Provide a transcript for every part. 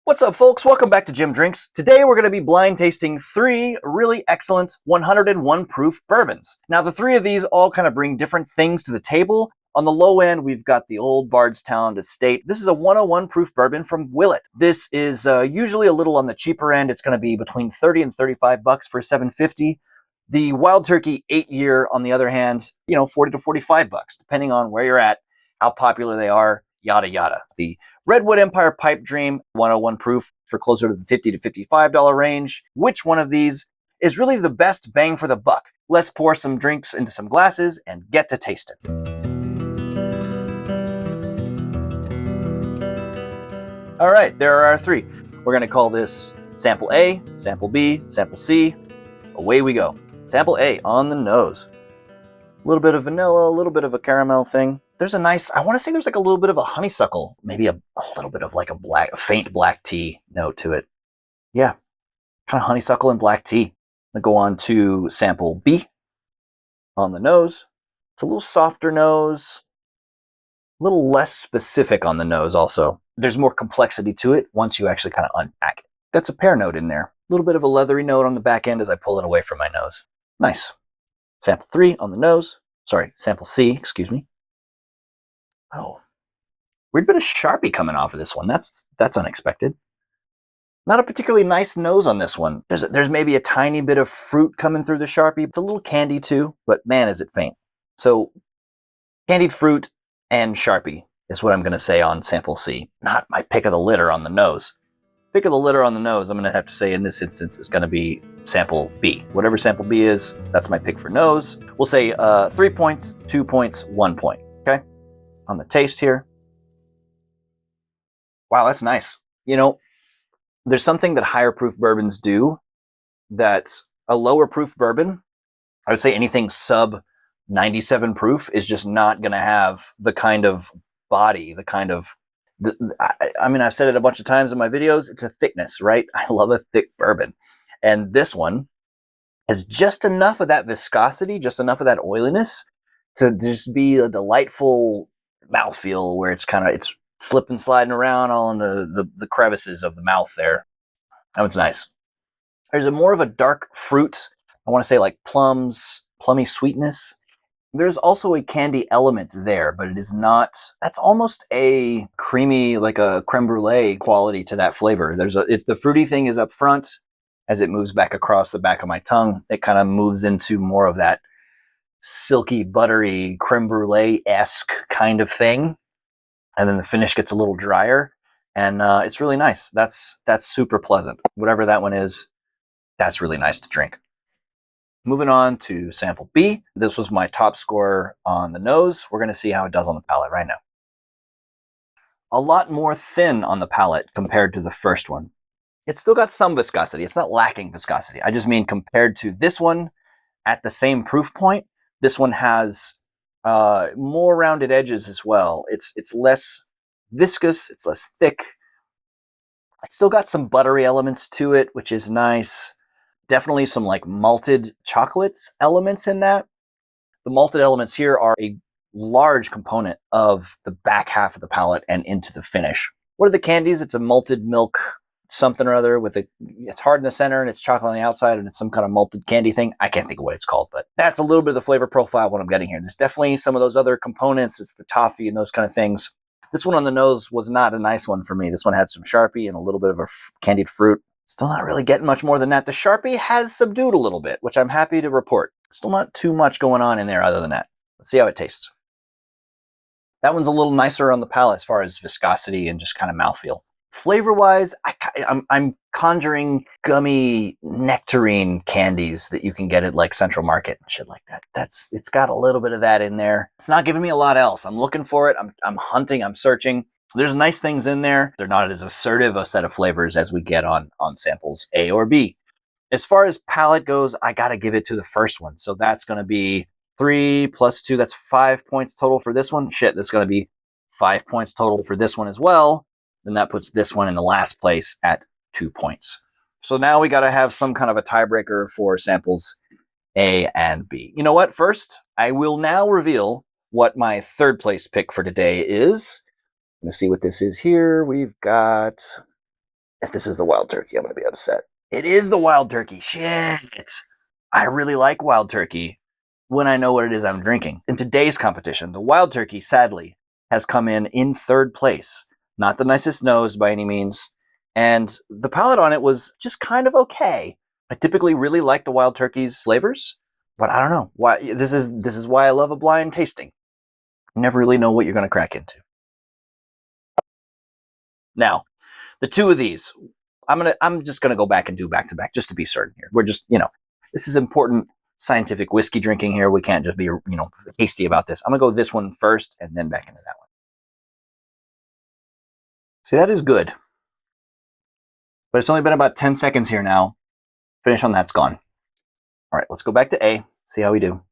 What's up, folks? Welcome back to Jim Drinks. Today we're going to be blind tasting three really excellent 101 proof bourbons. Now, the three of these all kind of bring different things to the table. On the low end, we've got the Old Bardstown Estate. This is a 101 proof bourbon from Willett. This is usually a little on the cheaper end. It's going to be between 30 and 35 bucks for 750. The Wild Turkey 8-year, on the other hand, 40 to 45 bucks, depending on where you're at, how popular they are, yada yada. The Redwood Empire Pipe Dream 101 proof for closer to the $50 to $55 range. Which one of these is really the best bang for the buck? Let's pour some drinks into some glasses and get to tasting. All right, there are our three. We're going to call this sample A, sample B, sample C. Away we go. Sample A on the nose. A little bit of vanilla, a little bit of a caramel thing. There's a nice, I want to say there's like a little bit of a honeysuckle, maybe a little bit of like a faint black tea note to it. Yeah, kind of honeysuckle and black tea. I'm going to go on to sample B on the nose. It's a little softer nose, a little less specific on the nose also. There's more complexity to it once you actually kind of unpack it. That's a pear note in there. A little bit of a leathery note on the back end as I pull it away from my nose. Nice. Sample 3 on the nose. Sorry, sample C, excuse me. Oh, weird bit of Sharpie coming off of this one. That's unexpected. Not a particularly nice nose on this one. There's maybe a tiny bit of fruit coming through the Sharpie. It's a little candy too, but man, is it faint. So candied fruit and Sharpie is what I'm going to say on sample C. Not my pick of the litter on the nose. Pick of the litter on the nose, I'm going to have to say in this instance is going to be sample B. Whatever sample B is, that's my pick for nose. We'll say 3 points, 2 points, 1 point. Okay? On the taste here. Wow, that's nice. There's something that higher proof bourbons do that a lower proof bourbon, I would say anything sub 97 proof, is just not going to have the kind of body, the kind of, I mean, I've said it a bunch of times in my videos, it's a thickness, right? I love a thick bourbon. And this one has just enough of that viscosity, just enough of that oiliness to just be a delightful mouthfeel where it's slipping, sliding around all in the crevices of the mouth there. That one's nice. There's a more of a dark fruit. I want to say like plums, plummy sweetness. There's also a candy element there, but it is not, that's almost a creamy, like a creme brulee quality to that flavor. If the fruity thing is up front, as it moves back across the back of my tongue, it kind of moves into more of that silky, buttery, creme brulee-esque kind of thing. And then the finish gets a little drier, and it's really nice. That's super pleasant. Whatever that one is, that's really nice to drink. Moving on to sample B. This was my top score on the nose. We're going to see how it does on the palate right now. A lot more thin on the palate compared to the first one. It's still got some viscosity. It's not lacking viscosity. I just mean compared to this one at the same proof point, this one has more rounded edges as well. It's less viscous. It's less thick. It's still got some buttery elements to it, which is nice. Definitely some like malted chocolate elements in that. The malted elements here are a large component of the back half of the palate and into the finish. What are the candies? It's a malted milk something or other it's hard in the center and it's chocolate on the outside and it's some kind of malted candy thing. I can't think of what it's called, but that's a little bit of the flavor profile of what I'm getting here. There's definitely some of those other components. It's the toffee and those kind of things. This one on the nose was not a nice one for me. This one had some Sharpie and a little bit of a candied fruit. Still not really getting much more than that. The Sharpie has subdued a little bit, which I'm happy to report. Still not too much going on in there other than that. Let's see how it tastes. That one's a little nicer on the palate as far as viscosity and just kind of mouthfeel. Flavor-wise, I'm conjuring gummy nectarine candies that you can get at like Central Market and shit like that. It's got a little bit of that in there. It's not giving me a lot else. I'm looking for it. I'm hunting. I'm searching. There's nice things in there. They're not as assertive a set of flavors as we get on samples A or B. As far as palate goes, I got to give it to the first one. So that's going to be 3 plus 2. That's 5 points total for this one. Shit, that's going to be 5 points total for this one as well. Then that puts this one in the last place at 2 points. So now we got to have some kind of a tiebreaker for samples A and B. You know what? First, I will now reveal what my third place pick for today is. I'm going to see what this is here. We've got If this is the wild turkey, I'm going to be upset. It is the wild turkey. Shit. I really like wild turkey when I know what it is I'm drinking. In today's competition, the wild turkey, sadly, has come in third place. Not the nicest nose by any means. And the palate on it was just kind of okay. I typically really like the wild turkey's flavors, but I don't know why. This is why I love a blind tasting. You never really know what you're going to crack into. Now, the two of these, I'm just gonna go back and do back to back just to be certain here. We're just, this is important scientific whiskey drinking here. We can't just be, hasty about this. I'm gonna go this one first and then back into that one. See, that is good. But it's only been about 10 seconds here now. Finish on that's gone. All right, let's go back to A, see how we do.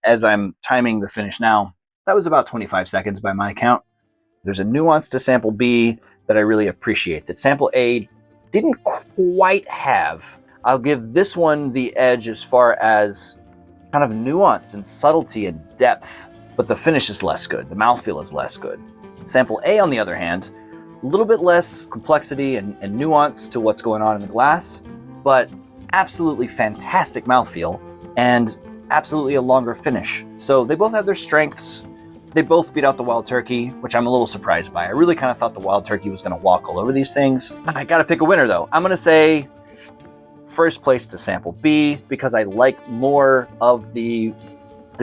As I'm timing the finish now, that was about 25 seconds by my count. There's a nuance to sample B that I really appreciate that sample A didn't quite have. I'll give this one the edge as far as kind of nuance and subtlety and depth, but the finish is less good. The mouthfeel is less good. Sample A, on the other hand, a little bit less complexity and nuance to what's going on in the glass, but absolutely fantastic mouthfeel and absolutely a longer finish. So they both have their strengths. They both beat out the wild turkey, which I'm a little surprised by. I really kind of thought the wild turkey was going to walk all over these things. I got to pick a winner, though. I'm going to say first place to sample B, because I like more of the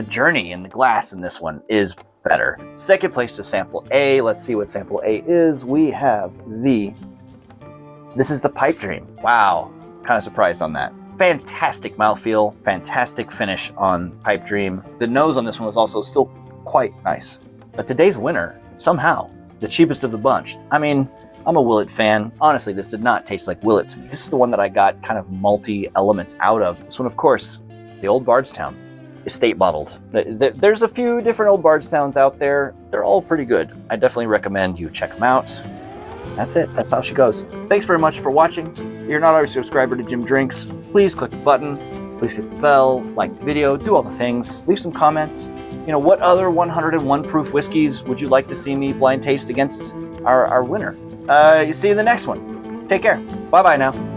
journey in the glass in this one is better. Second place to sample A. Let's see what sample A is. We have this is the Pipe Dream. Wow. Kind of surprised on that. Fantastic mouthfeel, fantastic finish on Pipe Dream. The nose on this one was also still quite nice. But today's winner, somehow, the cheapest of the bunch. I mean, I'm a Willett fan. Honestly, this did not taste like Willett to me. This is the one that I got kind of multi-elements out of. This one, of course, the Old Bardstown Estate Bottled. There's a few different Old Bardstowns out there. They're all pretty good. I definitely recommend you check them out. That's it. That's how she goes. Thanks very much for watching. If you're not already a subscriber to Jim Drinks, please click the button. Please hit the bell, like the video, do all the things. Leave some comments. What other 101 proof whiskeys would you like to see me blind taste against our winner? See you in the next one. Take care. Bye-bye now.